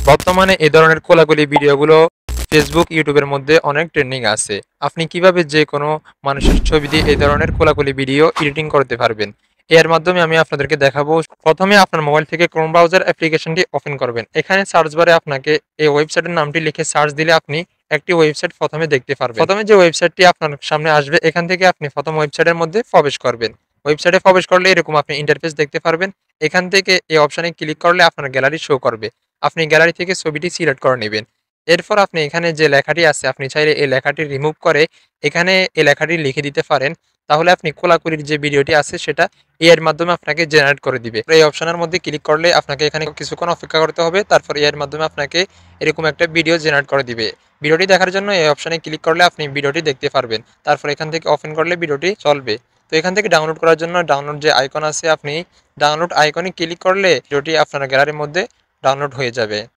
বর্তমানে এ ধরনের কোলাকুলি ভিডিওগুলো ফেসবুক, ইউটিউবের মধ্যে অনেক ট্রেন্ডিং আছে। আপনি কিভাবে যে কোনো মানুষের ছবি দিয়ে এই ধরনের কোলাকুলি ভিডিও এডিটিং করতে পারবেন, এর মাধ্যমে আমি আপনাদেরকে দেখাবো। প্রথমে আপনার মোবাইল থেকে ক্রোম ব্রাউজার অ্যাপ্লিকেশনটি ওপেন করবেন। এখানে সার্চ বারে আপনাকে এই ওয়েবসাইটের নামটি লিখে সার্চ দিলে আপনি একটি ওয়েবসাইট প্রথমে দেখতে পারবেন। প্রথমে যে ওয়েবসাইটটি আপনার সামনে আসবে, এখান থেকে আপনি প্রথম ওয়েবসাইটের মধ্যে প্রবেশ করবেন। ওয়েবসাইটে প্রবেশ করলে এরকম আপনি ইন্টারফেস দেখতে পারবেন। এখান থেকে এই অপশনে ক্লিক করলে আপনার গ্যালারি শো করবে। আপনি গ্যালারি থেকে ছবিটি সিলেক্ট করে নেবেন। এরপর আপনি এখানে যে লেখাটি আছে, আপনি চাইলে এই লেখাটি রিমুভ করে এখানে এই লেখাটি লিখে দিতে পারেন। তাহলে আপনি কোলাকুলির যে ভিডিওটি আছে সেটা এর মাধ্যমে আপনাকে জেনারেট করে দিবে। এই অপশনের মধ্যে ক্লিক করলে আপনাকে এখানে কিছুক্ষণ অপেক্ষা করতে হবে। তারপর এর মাধ্যমে আপনাকে এরকম একটা ভিডিও জেনারেট করে দিবে। ভিডিওটি দেখার জন্য এই অপশনে ক্লিক করলে আপনি ভিডিওটি দেখতে পারবেন। তারপর এখান থেকে ওপেন করলে ভিডিওটি চলবে। তো এখান থেকে ডাউনলোড করার জন্য ডাউনলোড যে আইকন আছে, আপনি ডাউনলোড আইকনে ক্লিক করলে ভিডিওটি আপনার গ্যালারির মধ্যে ডাউনলোড হয়ে যাবে।